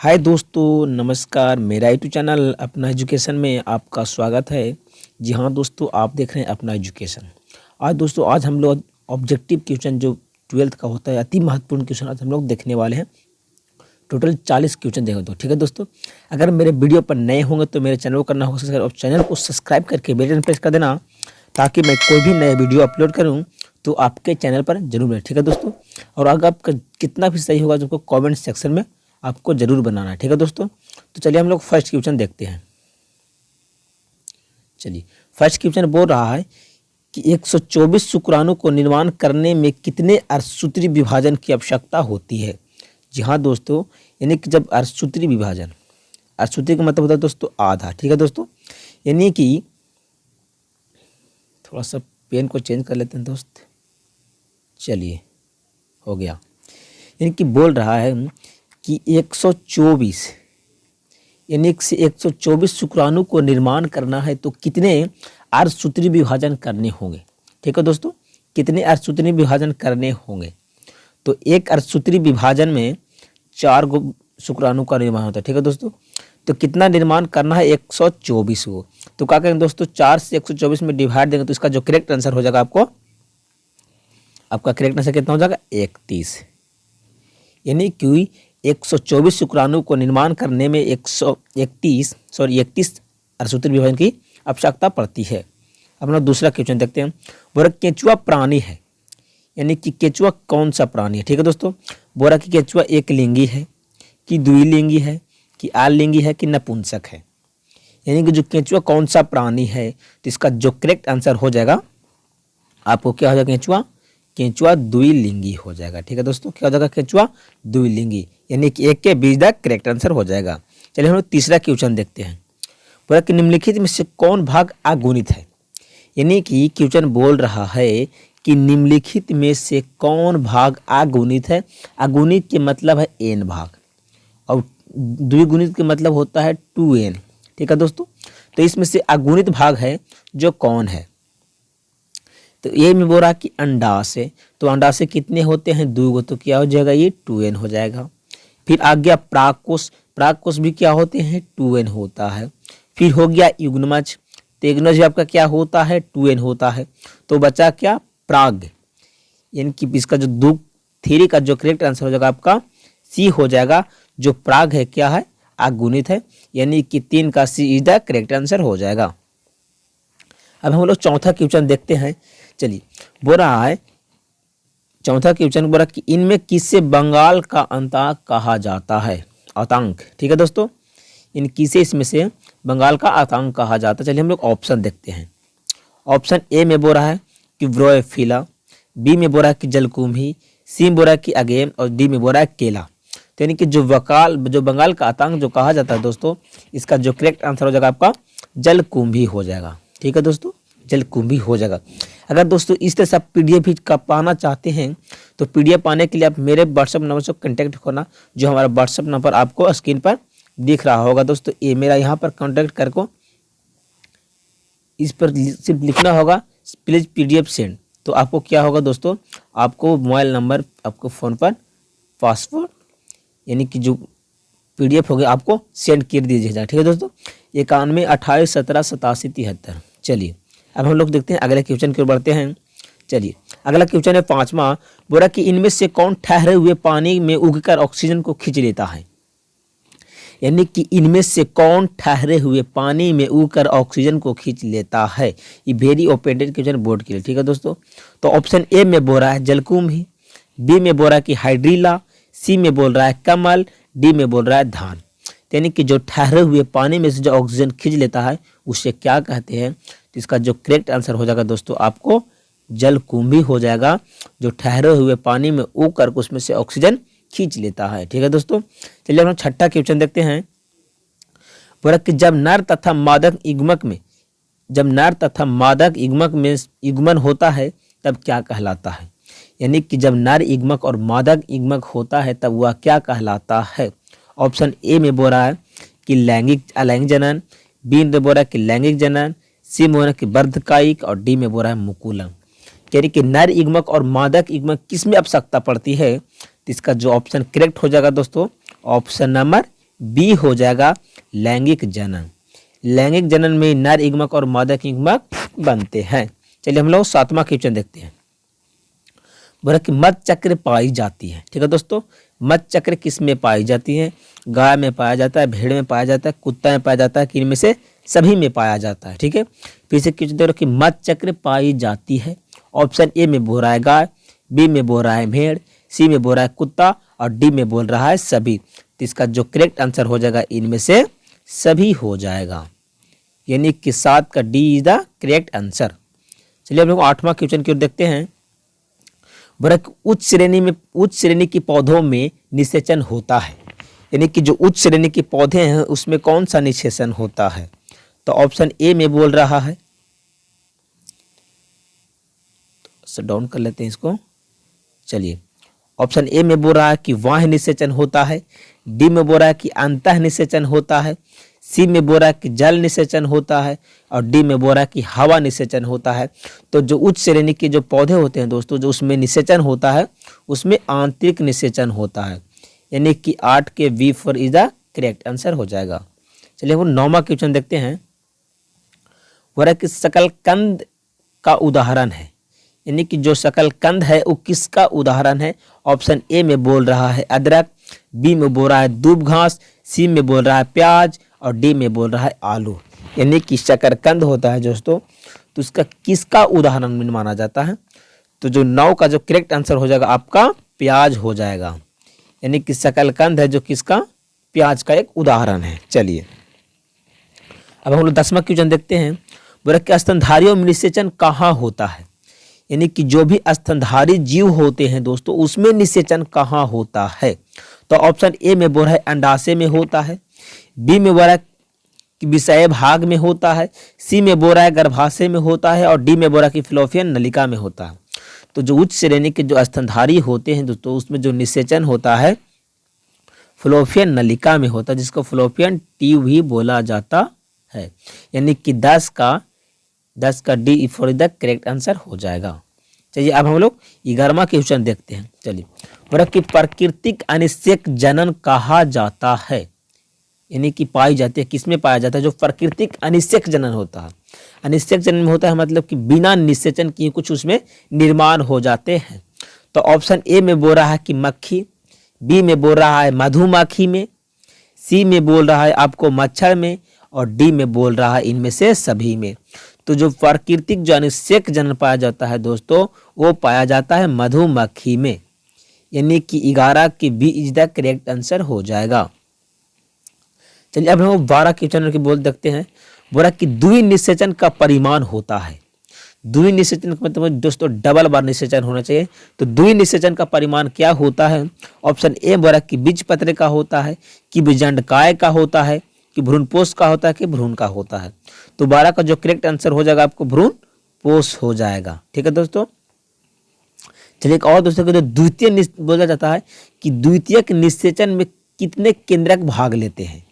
हाय दोस्तों, नमस्कार। मेरा यूट्यूब चैनल अपना एजुकेशन में आपका स्वागत है। जी हाँ दोस्तों, आप देख रहे हैं अपना एजुकेशन। आज हम लोग ऑब्जेक्टिव क्वेश्चन जो 12th का होता है, अति महत्वपूर्ण क्वेश्चन आज हम लोग देखने वाले हैं। टोटल 40 क्वेश्चन देखेंगे तो ठीक है दोस्तों। अगर मेरे वीडियो पर नए होंगे तो मेरे चैनल को करना होगा सब्सक्राइब और चैनल को सब्सक्राइब करके बेल आइकन प्रेस कर देना, ताकि मैं कोई भी नए वीडियो अपलोड करूँ तो आपके चैनल पर जरूर मिले। ठीक है दोस्तों। और अगर आपका कितना भी सही होगा तो कमेंट सेक्शन में आपको जरूर बनाना है। ठीक है दोस्तों। तो चलिए हम लोग फर्स्ट क्वेश्चन देखते हैं। चलिए, फर्स्ट क्वेश्चन बोल रहा है कि 124 शुक्राणु को निर्माण करने में कितने अर्धसूत्री विभाजन की आवश्यकता होती है। जी हाँ दोस्तों, यानी कि जब अर्धसूत्री विभाजन, अर्धसूत्री का मतलब होता है दोस्तों आधा। ठीक है दोस्तों, यानी कि थोड़ा सा पेन को चेंज कर लेते हैं दोस्त। चलिए, हो गया। यानी कि बोल रहा है कि 124 यानी कि 124 शुक्राणु को निर्माण करना है तो कितने अर्धसूत्री विभाजन करने होंगे। ठीक है दोस्तों, कितने अर्धसूत्री विभाजन करने होंगे। तो एक अर्धसूत्री विभाजन में 4 शुक्राणु का निर्माण होता है। ठीक है दोस्तों। तो कितना निर्माण करना है, 124 को। तो क्या करेंगे दोस्तों, 4 से 124 में डिवाइड देंगे तो इसका जो करेक्ट आंसर हो जाएगा आपका करेक्ट आंसर कितना हो जाएगा, 31। यानी कि 124 शुक्राणु को निर्माण करने में 31 अर्धसूत्री विभाजन की आवश्यकता पड़ती है। अपना दूसरा क्वेश्चन देखते हैं। बोरा केंचुआ प्राणी है, यानी कि केंचुआ कौन सा प्राणी है। ठीक है दोस्तों। बोरा की केंचुआ एक लिंगी है कि द्विलिंगी है कि आलिंगी है कि नपुंसक है। यानी कि जो केंचुआ कौन सा प्राणी है तो इसका जो करेक्ट आंसर हो जाएगा आपको क्या हो जाएगा, केंचुआ द्विलिंगी हो जाएगा। ठीक है दोस्तों, क्या हो जाएगा, केंचुआ द्विलिंगी, यानी कि एक के बीच द करेक्ट आंसर हो जाएगा। चलिए हम लोग तीसरा क्वेश्चन देखते हैं। पूरा कि निम्नलिखित में से कौन भाग अगुणित है। यानी कि क्वेश्चन बोल रहा है कि निम्नलिखित में से कौन भाग अगुणित है। अगुणित के मतलब है n भाग और द्विगुणित के मतलब होता है 2n। ठीक है दोस्तों। तो इसमें से अगुणित भाग है जो कौन है। तो ये में बोल रहा कि अंडाशय, तो अंडाशय कितने होते हैं, 2 तो क्या हो जाएगा, ये 2n हो जाएगा। फिर आ गया प्राकोष, प्राकोष भी क्या होते हैं, 2n होता है। फिर हो गया युग्मज, तो युग्मज भी आपका क्या होता है, 2n होता है। तो बचा क्या, प्राग, यानी कि इसका जो 2 3 का जो करेक्ट आंसर हो जाएगा आपका सी हो जाएगा। जो प्राग है क्या है, अगुणित है, यानी कि 3 का सी इज द करेक्ट आंसर हो जाएगा। अब हम लोग चौथा क्वेश्चन देखते हैं। चलिए, बोल रहा है चौथा क्वेश्चन बोल रहा कि इनमें किससे बंगाल का आतंक कहा जाता है, आतंक। ठीक है दोस्तों, इन किसे इसमें से बंगाल का आतंक कहा जाता है। चलिए हम लोग ऑप्शन देखते हैं। ऑप्शन ए में बोल रहा है कि ब्रोएफिला, बी में बोल रहा है कि जलकुंभी, सी में बोल रहा है कि अगेम और डी में बोल रहा है केला। तो यानी कि जो बंगाल का आतंक जो कहा जाता है दोस्तों, इसका जो करेक्ट आंसर हो जाएगा आपका जलकुंभी हो जाएगा। ठीक है दोस्तों, जलकुंभी हो जाएगा। अगर दोस्तों इस तरह से आप पीडीएफ भी पाना चाहते हैं तो पीडीएफ पाने के लिए आप मेरे व्हाट्सअप नंबर से कॉन्टैक्ट करना, जो हमारा व्हाट्सअप नंबर आपको स्क्रीन पर दिख रहा होगा दोस्तों। ये मेरा यहाँ पर कॉन्टैक्ट करको, इस पर सिर्फ लिखना होगा प्लीज़ पीडीएफ सेंड। तो आपको क्या होगा दोस्तों, आपको मोबाइल नंबर आपको फ़ोन पर पासवर्ड यानी कि जो पीडीएफ हो गया आपको सेंड कर दीजिएगा। ठीक है दोस्तों। 91 28 17 87 73। चलिए अब हम लोग देखते हैं अगले क्वेश्चन की ओर बढ़ते हैं। चलिए अगला क्वेश्चन है 5वां। बोला कि इनमें से कौन ठहरे हुए पानी में उगकर ऑक्सीजन को खींच लेता है। यानी कि इनमें से कौन ठहरे हुए पानी में उगकर ऑक्सीजन को खींच लेता है। ये वेरी ओपेटेड क्वेश्चन बोर्ड के लिए। ठीक है दोस्तों। तो ऑप्शन ए में बोल रहा है जलकुंभी, बी में बोल रहा है कि हाइड्रीला, सी में बोल रहा है कमल, डी में बोल रहा है धान। यानी कि जो ठहरे हुए पानी में से जो ऑक्सीजन खींच लेता है उसे क्या कहते हैं। तो इसका जो करेक्ट आंसर हो जाएगा दोस्तों आपको जलकुंभी हो जाएगा, जो ठहरे हुए पानी में उग कर उसमें से ऑक्सीजन खींच लेता है। ठीक है दोस्तों। चलिए हम छठा क्वेश्चन देखते हैं। बोला कि जब नर तथा मादक युग्मक में युग्मन होता है तब क्या कहलाता है। यानी कि जब नर युग्मक और मादक युग्मक होता है तब वह क्या कहलाता है। ऑप्शन ए में बोल रहा है कि अलैंगिक जनन, बी में बोल रहा है कि लैंगिक जनन, सी में बोल रहा है कि बर्धकायिक और डी में बोल रहा है मुकुलन। यानी कि नर युग्मक और मादक युग्मक किस में आवश्यकता पड़ती है। तो इसका जो ऑप्शन करेक्ट हो जाएगा दोस्तों ऑप्शन नंबर बी हो जाएगा लैंगिक जनन। लैंगिक जनन में नर युग्मक और मादा युग्मक बनते हैं। चलिए हम लोग 7वां क्वेश्चन देखते हैं। बोला कि मध चक्र पाई जाती है। ठीक है दोस्तों, मध चक्र किस में पाई जाती है? गाय में पाया जाता है, भेड़ में पाया जाता है, कुत्ता में पाया जाता है, कि इनमें से सभी में पाया जाता है। ठीक है, फिर से क्वेश्चन दे रहा कि मध चक्र पाई जाती है। ऑप्शन ए में बोल रहा है गाय, बी में बोल रहा है भेड़, सी में बोल रहा है कुत्ता और डी में बोल रहा है सभी। तो इसका जो करेक्ट आंसर हो जाएगा इनमें से सभी हो जाएगा, यानी कि 7 का D is the correct answer. चलिए हम लोग 8वां क्वेश्चन की ओर देखते हैं। बोला कि उच्च श्रेणी के पौधों में निषेचन होता है, यानी कि जो उच्च श्रेणी के पौधे हैं उसमें कौन सा निषेचन होता है? तो ऑप्शन ए में बोल रहा है, डाउन कर लेते हैं इसको। चलिए, ऑप्शन ए में बोल रहा है कि वाह्य निषेचन होता है, डी में बोल रहा है कि अंतः निषेचन होता है, सी में बोल रहा है कि जल निषेचन होता है और डी में बोल रहा है कि हवा निषेचन होता है। तो जो उच्च श्रेणी के जो पौधे होते हैं दोस्तों, जो उसमें निषेचन होता है उसमें आंतरिक निषेचन होता है, यानी कि 8 के V4 is the correct answer हो जाएगा। चलिए हम 9वां क्वेश्चन देखते हैं। बोल रहा है कि शकलकंद का उदाहरण है, यानी कि जो शकलकंद है वो किसका उदाहरण है? ऑप्शन ए में बोल रहा है अदरक, बी में बोल रहा है दूब घास, सी में बोल रहा है प्याज और डी में बोल रहा है आलू। यानी कि शकरकंद होता है दोस्तों, तो उसका किसका उदाहरण माना जाता है? तो जो 9 का जो करेक्ट आंसर हो जाएगा आपका प्याज हो जाएगा, यानी कि शकलकंद है जो किसका? प्याज का एक उदाहरण है। चलिए अब हम लोग 10वां क्वेश्चन देखते हैं। बोला कि स्तनधारियों में निषेचन कहाँ होता है, यानी कि जो भी स्तनधारी जीव होते हैं दोस्तों उसमें निषेचन कहाँ होता है? तो ऑप्शन ए में बोल रहा है अंडाशय में होता है, बी में बोल रहा है कि विषय भाग में होता है, सी में बोल रहा है गर्भाशय में होता है और डी में बोल रहा है कि फिलोपियन नलिका में होता है। तो जो उच्च श्रेणी के जो स्तनधारी होते हैं दोस्तों उसमें जो निषेचन होता है फिलोपियन नलिका में होता है, जिसको फिलोपियन ट्यूब भी बोला जाता है, यानी कि 10 का D for the correct answer हो जाएगा। चलिए अब हम लोग 11वां क्वेश्चन देखते हैं। चलिए बोला कि प्राकृतिक अनिषेक जनन कहा जाता है, यानी कि पाई जाती है, किसमें पाया जाता है? जो प्राकृतिक अनिषेक जनन होता है, अनिषेक जनन में होता है मतलब कि बिना निषेचन किए कुछ उसमें निर्माण हो जाते हैं। तो ऑप्शन ए में बोल रहा है कि मक्खी, बी में बोल रहा है मधुमक्खी में, सी में बोल रहा है आपको मच्छर में और डी में बोल रहा है इनमें से सभी में। तो जो प्राकृतिक जो अनिषेक जनन पाया जाता है दोस्तों वो पाया जाता है मधुमक्खी में, यानी कि 11 की B is the correct answer हो जाएगा। चलिए अब हम 12 क्वेश्चन की बोल देखते हैं। बोला कि द्वि निषेचन का परिमाण होता है। द्वि निषेचन का मतलब दोस्तों डबल बार निषेचन होना चाहिए। तो द्वि निषेचन का परिमाण क्या होता है? ऑप्शन ए बोला कि बीजपत्र का होता है, कि विजंडकाय का होता है, कि भ्रूणपोष का होता है, कि भ्रूण का होता है। तो 12 का जो करेक्ट आंसर हो जाएगा आपको भ्रूणपोष हो जाएगा। ठीक है दोस्तों। चलिए एक और दोस्तों को जो द्वितीय बोला जाता है कि द्वितीयक निषेचन में कितने केंद्रक भाग लेते हैं?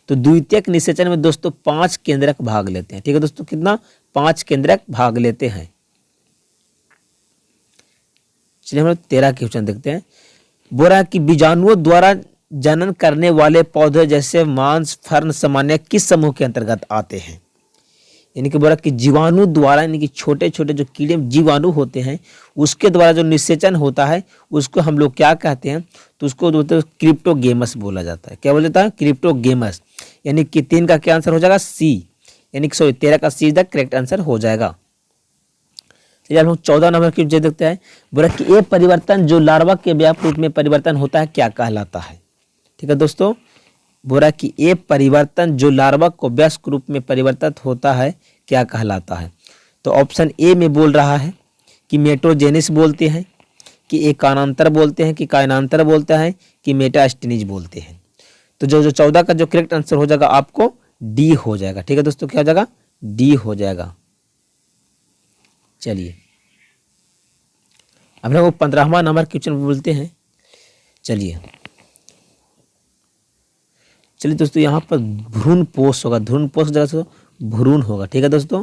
तो द्वितीयक निषेचन में दोस्तों 5 केंद्रक भाग लेते हैं। ठीक है दोस्तों, कितना? 5 केंद्रक भाग लेते हैं। चलिए हम लोग 13 क्वेश्चन देखते हैं। बोला कि बीजाणुओं द्वारा जनन करने वाले पौधे जैसे मांस फर्न सामान्य किस समूह के अंतर्गत आते हैं? यानी कि बोला कि जीवाणु द्वारा, यानी कि छोटे छोटे जो कीड़े जीवाणु होते हैं उसके द्वारा जो निषेचन होता है उसको हम लोग क्या कहते हैं? तो उसको बोलते हैं क्रिप्टोगेमस बोला जाता है। क्या बोला जाता है? क्रिप्टोगेमस। यानी कि 3 का क्या आंसर हो जाएगा? सी, यानी कि 13 का सी द करेक्ट आंसर हो जाएगा। चलिए हम 14 नंबर की जो देखते हैं। बोला कि ये परिवर्तन जो लार्वा के व्यापक रूप में परिवर्तन होता है क्या कहलाता है? ठीक है दोस्तों, बोला कि ये परिवर्तन जो लार्वा को वयस्क रूप में परिवर्तित होता है क्या कहलाता है? तो ऑप्शन ए में बोल रहा है कि मेटोजेनिस बोलते हैं, कि एकानांतर बोलते हैं, कि कायनांतर बोलते हैं, कि मेटास्टेनिज बोलते हैं। तो जो 14 का जो करेक्ट आंसर हो जाएगा आपको डी हो जाएगा। ठीक है दोस्तों, क्या हो जाएगा? डी हो जाएगा। चलिए अब लोग 15वां नंबर क्वेश्चन बोलते हैं। चलिए दोस्तों, यहाँ पर भ्रूणपोष होगा, भ्रूणपोष जगह से भ्रूण होगा। ठीक है दोस्तों,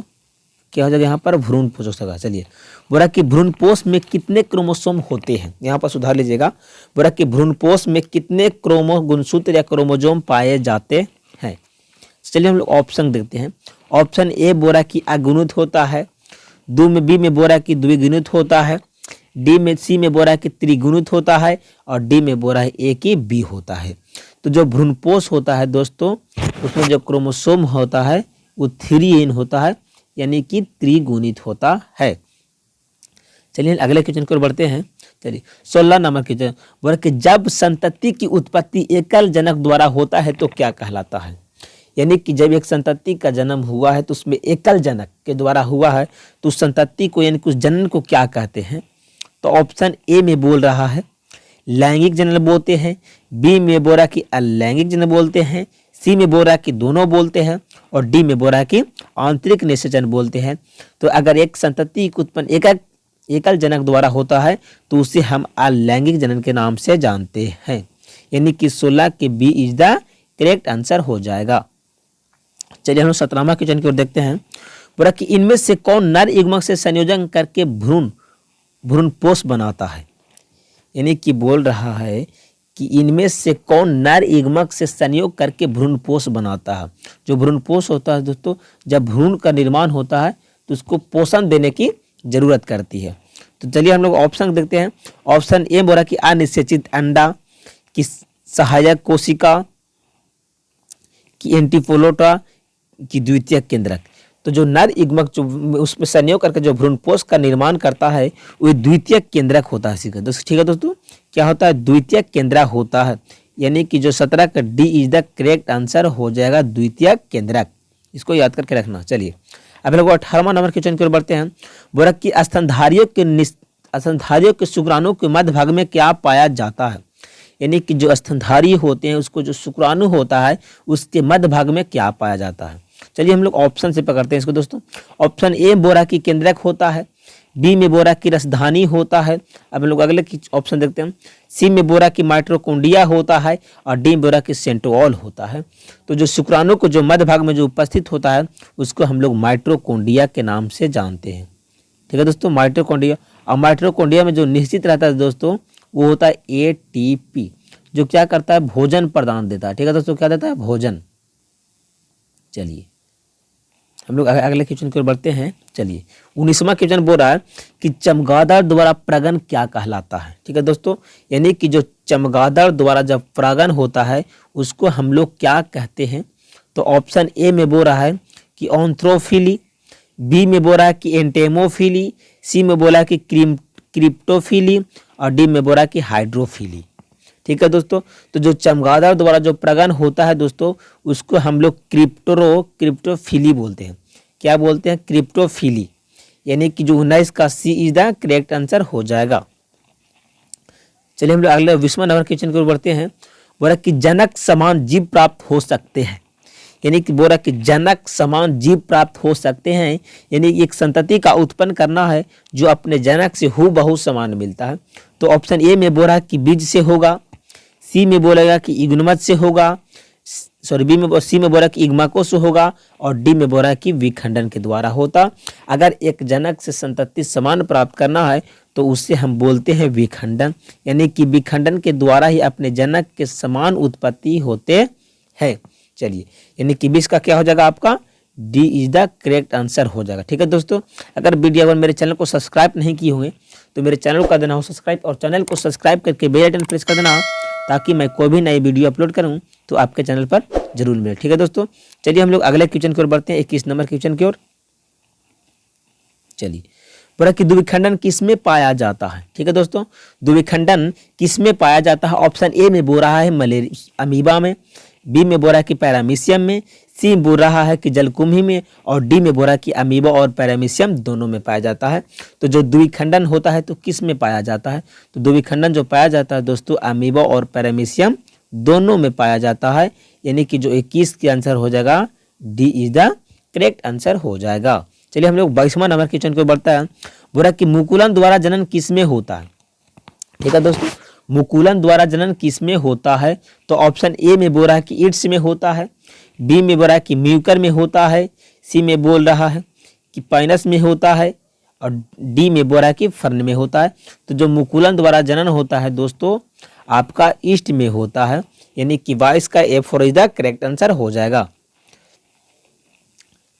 क्या हो जाएगा यहाँ पर भ्रूणपोष हो जाएगा। चलिए बोला कि भ्रूणपोष में कितने क्रोमोसोम होते हैं, यहाँ पर सुधार लीजिएगा। बोला कि भ्रूणपोष में कितने गुणसूत्र या क्रोमोसोम पाए जाते हैं। चलिए हम लोग ऑप्शन देखते हैं। ऑप्शन ए बोला कि अगुणित होता है, बी में बोला कि द्विगुणित होता है, सी में बोला कि त्रिगुणित होता है और डी में बोला है ए की बी होता है। तो जो भ्रूणपोष होता है दोस्तों, उसमें जो क्रोमोसोम होता है वो 3n होता है, यानी कि त्रिगुणित होता है। चलिए अगले क्वेश्चन की ओर बढ़ते हैं। चलिए 16 नंबर क्वेश्चन बोला कि जब संतति की उत्पत्ति एकल जनक द्वारा होता है तो क्या कहलाता है। यानी कि जब एक संतति का जन्म हुआ है तो उसमें एकल जनक के द्वारा हुआ है तो उस संतति को यानी कि उस जनन को क्या कहते हैं। तो ऑप्शन ए में बोल रहा है लैंगिक जनन बोलते हैं, बी में बोल रहा कि अलैंगिक जनन बोलते हैं, सी में बोल रहा कि दोनों बोलते हैं और डी में बोल रहा कि आंतरिक निषेचन बोलते हैं। तो अगर एक संतति को उत्पन्न एकल जनक द्वारा होता है तो उसे हम अलैंगिक जनन के नाम से जानते हैं, यानी कि 16 के B is the correct answer हो जाएगा। चलिए हम 17वां क्वेश्चन की ओर देखते हैं। बोला कि इनमें से कौन नर युग्मक से संयोजन करके भ्रूणपोष बनाता है। यानी कि बोल रहा है कि इनमें से कौन नर युग्मक से संयोग करके भ्रूणपोष बनाता है। जो भ्रूणपोष होता है दोस्तों, जब भ्रूण का निर्माण होता है तो उसको पोषण देने की जरूरत करती है। तो चलिए हम लोग ऑप्शन देखते हैं। ऑप्शन ए बोला कि अनिषेचित अंडा, की सहायक कोशिका, की एंटीफोलोटा, की द्वितीयक केंद्रक। तो जो नर युग्मक जो उसमें संयोग करके जो भ्रूणपोष का निर्माण करता है वो द्वितीयक केंद्रक होता है। ठीक है दोस्तों, क्या होता है द्वितीयक केंद्रक होता है, यानी कि जो 17 का D is the correct answer हो जाएगा द्वितीयक केंद्रक। इसको याद करके रखना। चलिए अब लोग 18वां नंबर क्वेश्चन की ओर बढ़ते हैं। बोला कि स्तनधारियों के शुक्राणु के मध्य भाग में क्या पाया जाता है। यानी कि जो स्तनधारी होते हैं उसको जो शुक्राणु होता है उसके मध्य भाग में क्या पाया जाता है। चलिए हम लोग ऑप्शन से पकड़ते हैं इसको दोस्तों। ऑप्शन ए बोरा की केंद्रक होता है, बी में बोरा की रसधानी होता है। अब हम लोग अगले की ऑप्शन देखते हैं। सी में बोरा की माइटोकॉन्ड्रिया होता है और डी में बोरा की सेंट्रोल होता है। तो जो शुक्राणु को जो मध्य भाग में जो उपस्थित होता है उसको हम लोग माइटोकॉन्ड्रिया के नाम से जानते हैं। ठीक है दोस्तों, माइटोकॉन्ड्रिया। और माइटोकॉन्ड्रिया में जो निश्चित रहता है दोस्तों वो होता है एटीपी, जो क्या करता है भोजन प्रदान देता है। ठीक है दोस्तों, क्या देता है भोजन। चलिए हम लोग अगले क्वेश्चन की ओर बढ़ते हैं। चलिए 19वां क्वेश्चन बोल रहा है कि चमगादड़ द्वारा प्रगन क्या कहलाता है। ठीक है दोस्तों, यानी कि जो चमगादड़ द्वारा जब प्रगन होता है उसको हम लोग क्या कहते हैं। तो ऑप्शन ए में बोल रहा है कि ऑन्थ्रोफिली, बी में बोल रहा है कि एंटेमोफिली, सी में बोला कि क्रिप्टोफिली और डी में बोला कि हाइड्रोफिली। ठीक है दोस्तों, तो जो चमगादड़ द्वारा जो प्रगन होता है दोस्तों उसको हम लोग क्रिप्टोफिली बोलते हैं। क्या बोलते हैं क्रिप्टोफिली, यानी कि जो 19 का सी इज द करेक्ट आंसर हो जाएगा। चलिए हम लोग अगले 20वां नंबर क्वेश्चन की ओर बढ़ते हैं। बोला कि जनक समान जीव प्राप्त हो सकते हैं। यानी कि बोला कि जनक समान जीव प्राप्त हो सकते हैं, यानी एक संतति का उत्पन्न करना है जो अपने जनक से हूबहू समान मिलता है। तो ऑप्शन ए में बोला कि बीज से होगा, सी में बोलेगा कि इग्नुमत से होगा, सी में बोला कि इग्माको से होगा और डी में बोला कि विखंडन के द्वारा होता। अगर एक जनक से संतति समान प्राप्त करना है तो उससे हम बोलते हैं विखंडन, यानी कि विखंडन के द्वारा ही अपने जनक के समान उत्पत्ति होते हैं। चलिए यानी कि 20 का क्या हो जाएगा आपका D is the correct answer हो जाएगा। ठीक है दोस्तों, अगर वीडियो अगर मेरे चैनल को सब्सक्राइब नहीं किए होंगे तो मेरे चैनल को कर देना हो सब्सक्राइब और चैनल को सब्सक्राइब करके बेल आइकन प्रेस कर देना ताकि मैं कोई भी नई वीडियो अपलोड करूं तो आपके चैनल पर जरूर मिले। ठीक है दोस्तों, चलिए हम लोग अगले क्वेश्चन की ओर बढ़ते हैं, 21 नंबर क्वेश्चन की ओर। चलिए बोला कि द्विखंडन किसमें पाया जाता है। ठीक है दोस्तों, द्विखंडन किसमें पाया जाता है। ऑप्शन ए में बोल रहा है मलेरिया अमीबा में, बी में बोल रहा है कि पैरामीशियम में, सी बोल रहा है कि जलकुंभी में और डी में बोल रहा है कि अमीबा और पैरामीशियम दोनों में पाया जाता है। तो जो द्विखंडन होता है तो किस में पाया जाता है। तो द्विखंडन जो पाया जाता है दोस्तों अमीबा और पैरामीशियम दोनों में पाया जाता है, यानी कि जो 21 के आंसर हो जाएगा D is the correct answer हो जाएगा। चलिए हम लोग 22वां नंबर क्वेश्चन को बढ़ता है। बोला कि मुकुलन द्वारा जनन किस में होता है। ठीक है दोस्तों, मुकुलन द्वारा जनन किस में होता है। तो ऑप्शन ए में बोल रहा है कि ईड्स में होता है, बी में बोल रहा है कि म्यूकर में होता है, सी में बोल रहा है कि पाइनस में होता है और डी में बोरा की फर्न में होता है। तो जो मुकुलन द्वारा जनन होता है दोस्तों आपका ईस्ट में होता है, यानी कि 22 का A4 is the correct answer हो जाएगा।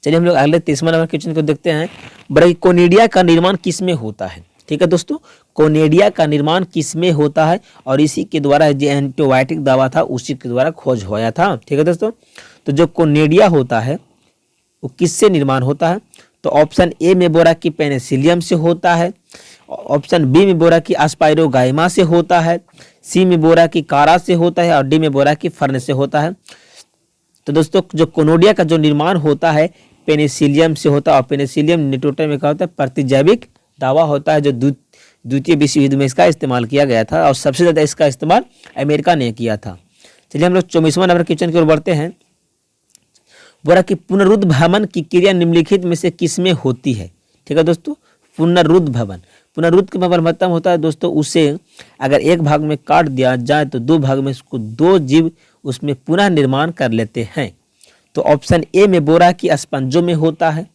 चलिए हम लोग अगले 30वां नंबर क्वेश्चन को देखते हैं। ब्रैकोनिडिया का निर्माण किस में होता है? ठीक है दोस्तों, कोनिडिया का निर्माण किस में होता है और इसी के द्वारा जो एंटीबायोटिक दवा था उसी के द्वारा खोज होया था। ठीक है दोस्तों, तो जो कोनिडिया होता है वो किससे निर्माण होता है? तो ऑप्शन ए में बोरा की पेनिसिलियम से होता है, ऑप्शन बी में बोरा की एस्पाइरोगाइमा से होता है, सी में बोरा की कारा से होता है और डी में बोरा की फर्न से होता है। तो दोस्तों जो कोनिडिया का जो निर्माण होता है पेनिसिलियम से होता है और पेनिसिलियम निटोटर में क्या होता है? प्रतिजैविक दवा होता है जो द्वितीय विश्व युद्ध में इसका इस्तेमाल किया गया था और सबसे ज़्यादा इसका इस्तेमाल अमेरिका ने किया था। चलिए हम लोग 24वां नंबर क्वेश्चन की ओर बढ़ते हैं। बोरा की पुनरुद्ध भवन की क्रिया निम्नलिखित में से किस में होती है? ठीक है दोस्तों, पुनरुद्ध भवन, पुनरुद्ध का मतलब होता है दोस्तों उसे अगर एक भाग में काट दिया जाए तो दो भाग में उसको दो जीव उसमें पुनः निर्माण कर लेते हैं। तो ऑप्शन ए में बोरा की स्पंजों में होता है,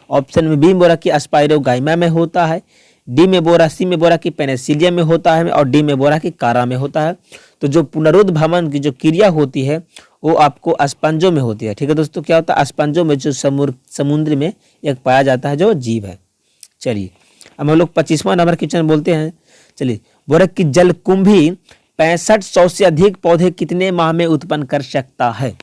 ऑप्शन में बी में बोरा की एस्पाइरोगाइमा में होता है, डी में बोरा, सी में बोरा की पेनिसिलियम में होता है और डी में बोरा की कारा में होता है। तो जो पुनरुद्ध भवन की जो क्रिया होती है वो आपको स्पंजों में होती है। ठीक है दोस्तों, क्या होता है? स्पंजों में जो समुद्र में एक पाया जाता है जो जीव है। चलिए अब हम लोग 25वां नंबर क्वेश्चन बोलते हैं। चलिए, बोरा की जलकुंभी 6500 से अधिक पौधे कितने माह में उत्पन्न कर सकता है?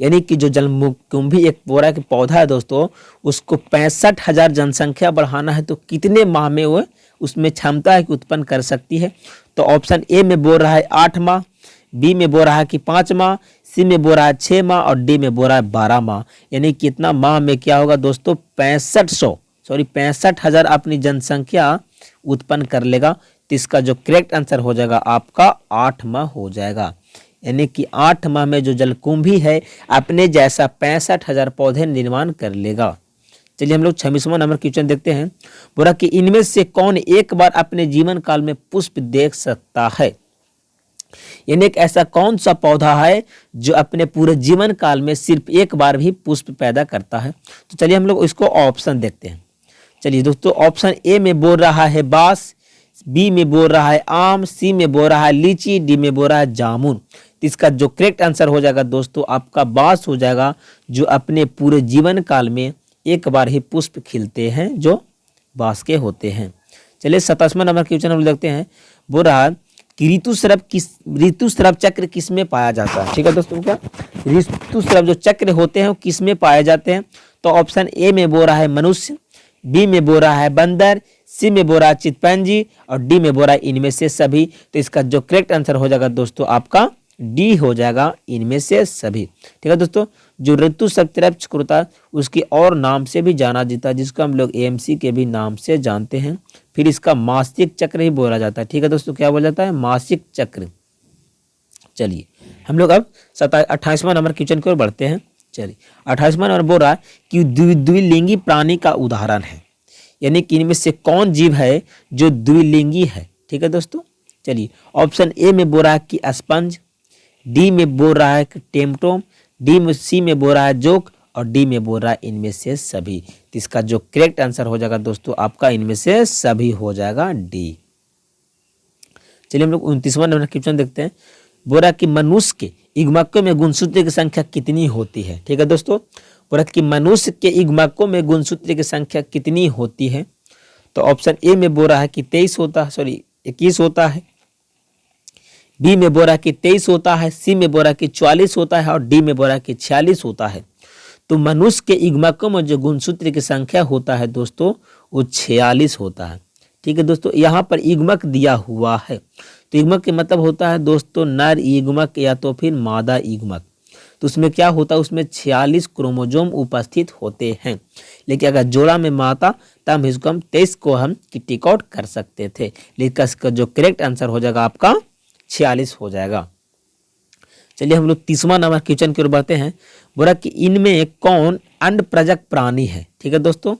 यानी कि जो जलकुंभी एक बोरा के पौधा है दोस्तों उसको 65,000 जनसंख्या बढ़ाना है तो कितने माह में वो उसमें क्षमता है कि उत्पन्न कर सकती है? तो ऑप्शन ए में बोल रहा है 8 माह, बी में बोल रहा है कि 5 माह, सी में बोल रहा है 6 माह और डी में बोल रहा है 12 माह। यानी कितना माह में क्या होगा दोस्तों? 65,000 अपनी जनसंख्या उत्पन्न कर लेगा। तो इसका जो करेक्ट आंसर हो जाएगा आपका 8 माह हो जाएगा। यानी कि 8 माह में जो जलकुंभी है अपने जैसा 65,000 पौधे निर्माण कर लेगा। चलिए हम लोग 26वां नंबर क्वेश्चन देखते हैं। बोला कि इनमें से कौन एक बार अपने जीवन काल में पुष्प देख सकता है? यानी एक ऐसा कौन सा पौधा है जो अपने पूरे जीवन काल में सिर्फ एक बार भी पुष्प पैदा करता है? तो चलिए हम लोग इसको ऑप्शन देखते हैं। चलिए दोस्तों, ऑप्शन ए में बोल रहा है बांस, बी में बोल रहा है आम, सी में बोल रहा है लीची, डी में बोल रहा है जामुन। तो इसका जो करेक्ट आंसर हो जाएगा दोस्तों आपका बांस हो जाएगा, जो अपने पूरे जीवन काल में एक बार ही पुष्प खिलते हैं जो बांस के होते हैं। चलिए 27वां नंबर क्वेश्चन हम देखते हैं। बोल रहा है कि ऋतुस्राव चक्र किस में पाया जाता है? ठीक है दोस्तों, क्या ऋतुस्राव जो चक्र होते हैं वो किस में पाए जाते हैं? तो ऑप्शन ए में बोल रहा है मनुष्य, बी में बोल रहा है बंदर, सी में बोल रहा है चिंपैंजी और डी में बोल रहा है इनमें से सभी। तो इसका जो करेक्ट आंसर हो जाएगा दोस्तों आपका डी हो जाएगा, इनमें से सभी। ठीक है दोस्तों, जो ऋतुस्राव चक्र होता है उसकी और नाम से भी जाना जाता है जिसको हम लोग एएमसी के भी नाम से जानते हैं। फिर इसका मासिक चक्र ही बोला जाता है। ठीक है दोस्तों, क्या बोला जाता है? मासिक चक्र। चलिए हम लोग अब 28वां नंबर क्वेश्चन की ओर बढ़ते हैं। चलिए 28वां नंबर बोल रहा है कि द्विलिंगी प्राणी का उदाहरण है, यानी कि इनमें से कौन जीव है जो द्विलिंगी है? ठीक है दोस्तों, चलिए ऑप्शन ए में बोल रहा है कि स्पंज, डी में बोल रहा है कि टेम्टोम, सी में बोल रहा है जोक और डी में बोल रहा है इनमें से सभी। तो इसका जो करेक्ट आंसर हो जाएगा दोस्तों आपका इनमें से सभी हो जाएगा डी। चलिए हम लोग 29वां नंबर क्वेश्चन देखते हैं। बोल रहा है कि मनुष्य के इग्मकों में गुणसूत्र की संख्या कितनी होती है? ठीक है दोस्तों, बोल रहा है कि मनुष्य के इग्मकों में गुणसूत्र की संख्या कितनी होती है? तो ऑप्शन ए में बोल रहा है कि 21 होता है, बी में बोल रहा है कि 23 होता है, सी में बोल रहा है कि 44 होता है और डी में बोल रहा है कि 46 होता है। तो मनुष्य के इग्मकों में जो गुणसूत्र की संख्या होता है दोस्तों वो 46 होता है। ठीक है दोस्तों, यहाँ पर इग्मक दिया हुआ है तो इग्मक के मतलब होता है दोस्तों नर इग्मक या तो फिर मादा इग्मक। तो उसमें क्या होता है? उसमें 46 क्रोमोजोम उपस्थित होते हैं, लेकिन अगर जोड़ा में माता तब इसको हम 23 को हम टिक आउट कर सकते थे, लेकिन इसका जो करेक्ट आंसर हो जाएगा आपका 46 हो जाएगा। चलिए हम लोग 30वां नंबर क्वेश्चन की ओर बढ़ते हैं। बोला कि इनमें कौन अंडप्रजक प्राणी है? ठीक है दोस्तों,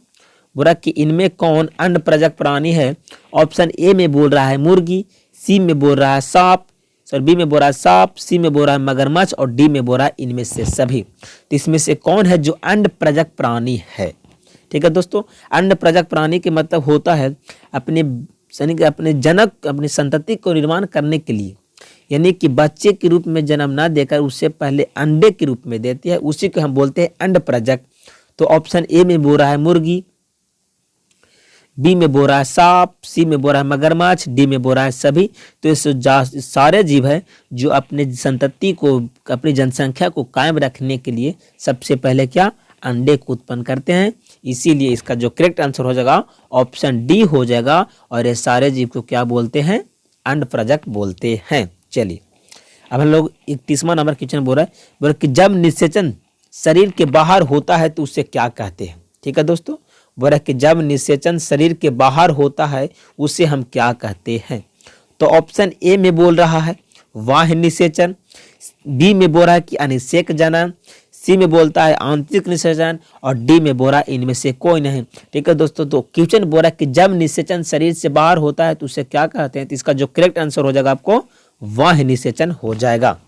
बोला कि इनमें कौन अंडप्रजक प्राणी है? ऑप्शन ए में बोल रहा है मुर्गी, सी में बोल रहा है सांप, बी में बोल रहा है सांप, सी में बोल रहा है मगरमच्छ और डी में बोल रहा है इनमें से सभी। तो इसमें से कौन है जो अंडप्रजक प्राणी है? ठीक है दोस्तों। अंड प्रजक प्राणी के मतलब होता है अपने जनक अपनी संतति को निर्माण करने के लिए, यानी कि बच्चे के रूप में जन्म ना देकर उससे पहले अंडे के रूप में देती है, उसी को हम बोलते हैं अंड प्रजक। तो ऑप्शन ए में बोल रहा है मुर्गी, बी में बोल रहा है सांप, सी में बोल रहा है मगरमच्छ, डी में बोल रहा है सभी। तो ये सारे जीव है जो अपने संतति को, अपनी जनसंख्या को कायम रखने के लिए सबसे पहले क्या, अंडे को उत्पन्न करते हैं। इसीलिए इसका जो करेक्ट आंसर हो जाएगा ऑप्शन डी हो जाएगा। और ये सारे जीव को क्या बोलते हैं, अंड प्रजक बोलते हैं। चलिए अब हम लोग 31वां नंबर क्वेश्चन बोल रहा है कि जब निषेचन शरीर के बाहर होता है तो उसे क्या कहते हैं। ठीक है दोस्तों, बोल रहा है कि जब निषेचन शरीर के बाहर होता है उसे हम क्या कहते हैं। तो ऑप्शन ए में बोल रहा है बाह्य निषेचन, बी में बोल रहा है कि अनिषेक जनन, सी में बोलता है आंतरिक निषेचन और डी में बोल रहा है इनमें से कोई नहीं। ठीक है दोस्तों, तो क्वेश्चन बोल रहा है कि जब निषेचन शरीर से बाहर होता है तो उसे क्या कहते हैं। तो इसका जो करेक्ट आंसर हो जाएगा आपको बाह्य निषेचन हो जाएगा।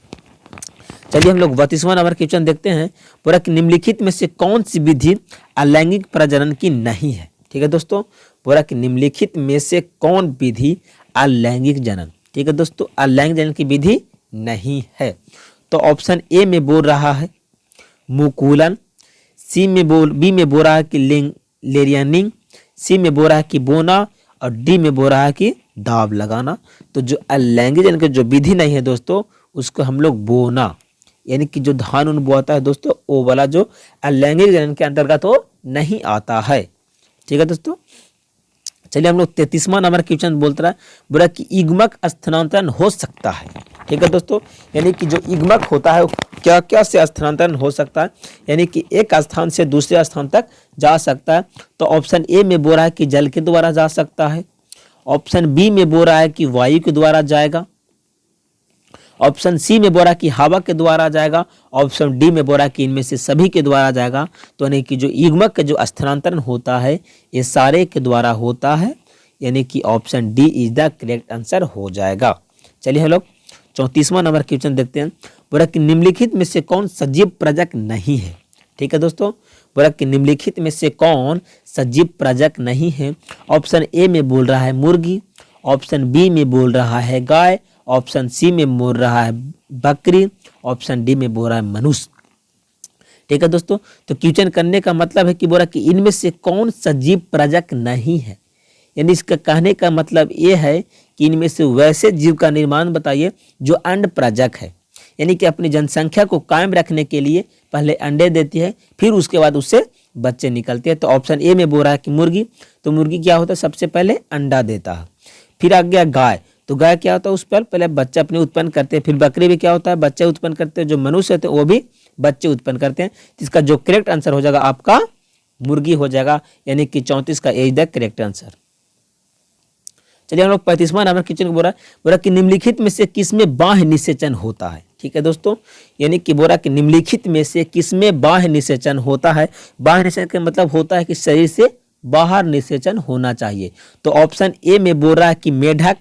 चलिए हम लोग 32वां नंबर क्वेश्चन देखते हैं। पूरा कि निम्नलिखित में से कौन सी विधि अलैंगिक प्रजनन की नहीं है। ठीक है दोस्तों, पूरा कि निम्नलिखित में से कौन विधि अलैंगिक जनन, ठीक है दोस्तों, अलैंगिक जनन की विधि नहीं है। तो ऑप्शन ए में बोल रहा है मुकुलन, बी में बोल रहा है कि लेरियनिंग, सी में बोल रहा है कि बोना और डी में बोल रहा है कि दाब लगाना। तो जो अलैंगिक जनन की जो विधि नहीं है दोस्तों उसको हम लोग बोना, यानी कि जो धान उन बोता है दोस्तों वो वाला जो अलैंगिक जनन के अंतर्गत वो नहीं आता है। ठीक है दोस्तों, चलिए हम लोग 33वां नंबर क्वेश्चन बोलता है, बोला कि युग्मक स्थानांतरण हो सकता है। ठीक है दोस्तों, यानी कि जो युग्मक होता है क्या क्या से स्थानांतरण हो सकता है, यानी कि एक स्थान से दूसरे स्थान तक जा सकता है। तो ऑप्शन ए में बोल रहा है कि जल के द्वारा जा सकता है, ऑप्शन बी में बोल रहा है कि वायु के द्वारा जाएगा, ऑप्शन सी में बोल रहा है कि हवा के द्वारा जाएगा, ऑप्शन डी में बोल रहा है कि इनमें से सभी के द्वारा जाएगा। तो यानी कि जो युग्मक का जो स्थानांतरण होता है ये सारे के द्वारा होता है, यानी कि option D is the correct answer हो जाएगा। चलिए हम लोग 34वां नंबर क्वेश्चन देखते हैं। बोला कि निम्नलिखित में से कौन सजीव प्रजक नहीं है। ठीक है दोस्तों, बोला कि निम्नलिखित में से कौन सजीव प्रजक नहीं है। ऑप्शन ए में बोल रहा है मुर्गी, ऑप्शन बी में बोल रहा है गाय, ऑप्शन सी में बोल रहा है बकरी, ऑप्शन डी में बोल रहा है मनुष्य। ठीक है दोस्तों, तो क्वेश्चन करने का मतलब है कि बोला कि इनमें से कौन सजीव प्रजक नहीं है, यानी इसका कहने का मतलब ये है कि इनमें से वैसे जीव का निर्माण बताइए जो अंड प्रजक है, यानी कि अपनी जनसंख्या को कायम रखने के लिए पहले अंडे देती है फिर उसके बाद उससे बच्चे निकलते हैं। तो ऑप्शन ए में बोल रहा है कि मुर्गी, तो मुर्गी क्या होता है सबसे पहले अंडा देता है। फिर आ गया गाय, तो गाय क्या होता है उस पर पहले बच्चा अपने उत्पन्न करते हैं। फिर बकरी भी क्या होता है बच्चे उत्पन्न करते हैं। जो मनुष्य होते हैं वो भी बच्चे उत्पन्न करते हैं। इसका जो करेक्ट आंसर हो जाएगा आपका मुर्गी हो जाएगा, यानी कि 34 का ए इज द करेक्ट आंसर। चलिए हम लोग 35वां नंबर क्वेश्चन को बोला कि निम्नलिखित में से किसमें बाह्य निषेचन होता है। ठीक है दोस्तों, यानी कि बोला कि निम्नलिखित में से किसमें बाह्य निषेचन होता है। बाह्य निषेचन का मतलब होता है कि शरीर से बाहर निषेचन होना चाहिए। तो ऑप्शन ए में बोल रहा है कि मेढक,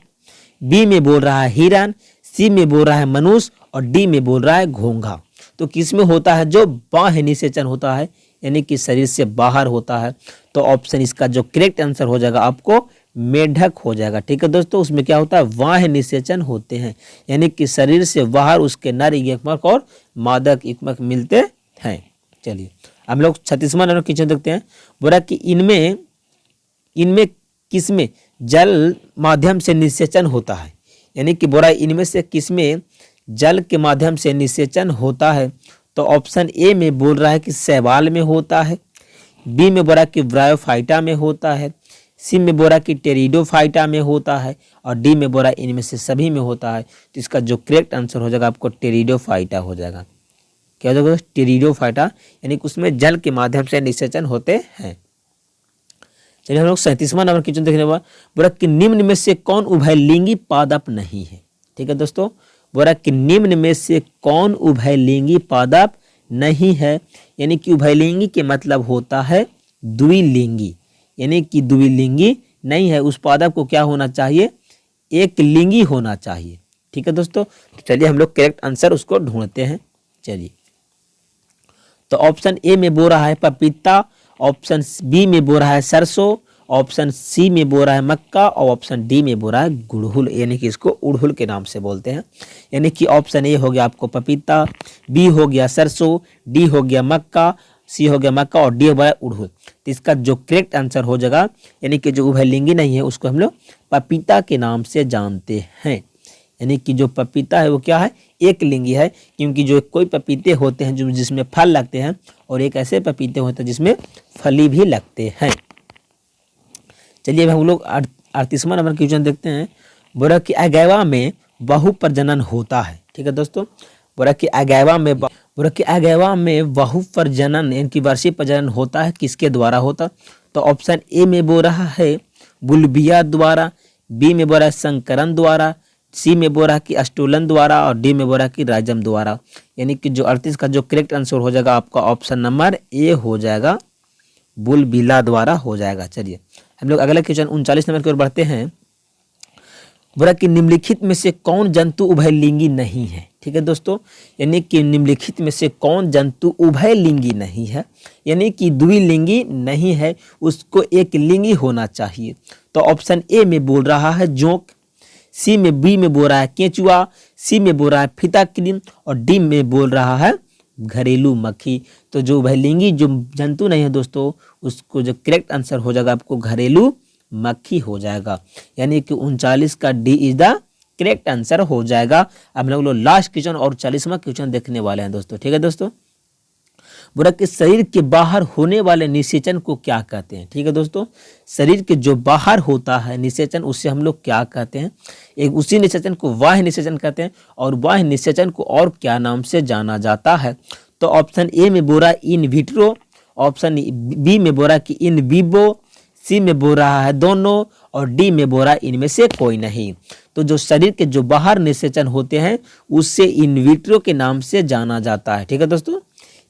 बी में बोल रहा है हिरन, सी में बोल रहा है मनुष्य और डी में बोल रहा है घोंघा। तो किसमें होता है जो बाह्य निषेचन होता है, यानी कि शरीर से बाहर होता है। तो ऑप्शन इसका जो करेक्ट आंसर हो जाएगा आपको मेढक हो जाएगा। ठीक है दोस्तों, उसमें क्या होता है बाह्य निषेचन होते हैं, यानी कि शरीर से बाहर उसके नर युग्मक और मादक युग्मक मिलते हैं। चलिए हम लोग 36वां नंबर क्वेश्चन देखते हैं। बोला कि इनमें किसमें जल माध्यम से निषेचन होता है, यानी कि बोला इनमें से किसमें जल के माध्यम से निषेचन होता है। तो ऑप्शन ए में बोल रहा है कि शैवाल में होता है, बी में बोल रहा है कि ब्रायोफाइटा में होता है, सी में बोल रहा है कि टेरिडोफाइटा में होता है और डी में बोल रहा है इनमें से सभी में होता है। तो इसका जो करेक्ट आंसर हो जाएगा आपको टेरिडोफाइटा हो जाएगा। क्या हो जाएगा टेरिडोफाइटा, यानी कि उसमें जल के माध्यम से निषेचन होते हैं। चलिए हम लोग 37वां नंबर क्वेश्चन देखने वाला। बोला कि निम्न में से कौन उभयलिंगी पादप नहीं है। ठीक है दोस्तों, बोला कि निम्न में से कौन उभयलिंगी पादप नहीं है, यानी कि उभयलिंगी के मतलब होता है द्विलिंगी, यानी कि द्विलिंगी नहीं है। उस पादप को क्या होना चाहिए एक लिंगी होना चाहिए। ठीक है दोस्तों, तो चलिए हम लोग करेक्ट आंसर उसको ढूंढते हैं। चलिए तो ऑप्शन ए में बोल रहा है पपीता, ऑप्शन बी में बो रहा है सरसों, ऑप्शन सी में बो रहा है मक्का और ऑप्शन डी में बो रहा है गुड़हुल, यानी कि इसको उड़हुल के नाम से बोलते हैं। यानी कि ऑप्शन ए हो गया आपको पपीता, बी हो गया सरसों, डी हो गया मक्का, सी हो गया मक्का और डी हो गया उड़हुल। तो इसका जो करेक्ट आंसर हो जाएगा, यानी कि जो उभयलिंगी नहीं है उसको हम लोग पपीता के नाम से जानते हैं। यानी कि जो पपीता है वो क्या है, एक लिंगी है, क्योंकि जो कोई पपीते होते हैं जो जिसमें फल लगते हैं और एक ऐसे पपीते होते हैं जिसमें फली भी लगते हैं। चलिए अब हम लोग 38वां नंबर क्वेश्चन देखते हैं। बोला कि अगैवा में बहु प्रजनन होता है। ठीक है दोस्तों, बोला कि अगैवा में बहु प्रजनन यानी कि वार्षिक प्रजनन होता है, किसके द्वारा होता? तो ऑप्शन ए में बो रहा है बुल्बिया द्वारा, बी में बो रहा है संकरण द्वारा, सी में बो रहा है कि अस्टोलन द्वारा और डी में बो रहा है कि राजम द्वारा। यानी कि जो 38 का जो करेक्ट आंसर हो जाएगा आपका ऑप्शन नंबर ए हो जाएगा, बुलबिला द्वारा हो जाएगा। चलिए हम लोग अगला क्वेश्चन 39 नंबर की ओर बढ़ते हैं। बोला कि निम्नलिखित में से कौन जंतु उभयलिंगी नहीं है? ठीक है दोस्तों, यानी कि निम्नलिखित में से कौन जंतु उभयलिंगी नहीं है, यानी कि द्विलिंगी नहीं है, उसको एक लिंगी होना चाहिए। तो ऑप्शन ए में बोल रहा है जोंक, सी में बी में बोल रहा है केंचुआ, सी में बोल रहा है फीताक्रीम और डी में बोल रहा है घरेलू मक्खी। तो जो उभयलिंगी जो जंतु नहीं है दोस्तों, उसको जो करेक्ट आंसर हो जाएगा आपको घरेलू मक्खी हो जाएगा। यानी कि 39 का D is the correct answer हो जाएगा। अब हम लोग लास्ट क्वेश्चन और 40वां क्वेश्चन देखने वाले हैं दोस्तों। ठीक है दोस्तों, बोला कि शरीर के बाहर होने वाले निषेचन को क्या कहते हैं? ठीक है दोस्तों, शरीर के जो बाहर होता है निषेचन, उससे हम लोग क्या कहते हैं? एक उसी निषेचन को बाह्य निषेचन कहते हैं, और बाह्य निषेचन को और क्या नाम से जाना जाता है? तो ऑप्शन ए में बोल रहा है इन विट्रो, ऑप्शन बी में बोल रहा है कि इन विवो, सी में बोल रहा है दोनों और डी में बोल रहा है इनमें से कोई नहीं। तो जो शरीर के जो बाहर निषेचन होते हैं उससे इन विट्रो के नाम से जाना जाता है। ठीक है दोस्तों,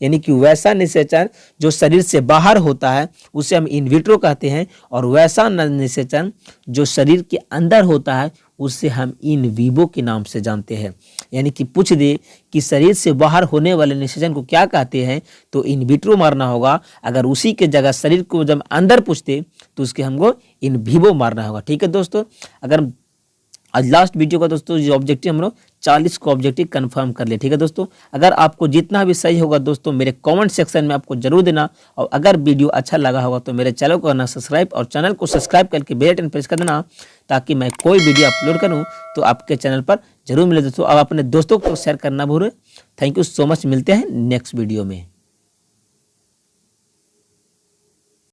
यानी कि वैसा निषेचन जो शरीर से बाहर होता है उसे हम इन विट्रो कहते हैं, और वैसा निषेचन जो शरीर के अंदर होता है उससे हम इन विवो के नाम से जानते हैं। यानी कि पूछ दे कि शरीर से बाहर होने वाले निषेचन को क्या कहते हैं, तो इन विट्रो मारना होगा। अगर उसी के जगह शरीर को जब अंदर पूछते तो उसके हमको इन विवो मारना होगा। ठीक है दोस्तों, अगर आज लास्ट वीडियो का दोस्तों जो ऑब्जेक्टिव हम लोग 40 को ऑब्जेक्टिव कंफर्म कर ले। ठीक है दोस्तों, अगर आपको जितना भी सही होगा दोस्तों मेरे कमेंट सेक्शन में आपको जरूर देना, और अगर वीडियो अच्छा लगा होगा तो मेरे चैनल को करना सब्सक्राइब, और चैनल को सब्सक्राइब करके बेल आइकन प्रेस कर देना, ताकि मैं कोई वीडियो अपलोड करूं तो आपके चैनल पर जरूर मिले दोस्तों। अब अपने दोस्तों को शेयर करना भूलें। थैंक यू सो मच, मिलते हैं नेक्स्ट वीडियो में।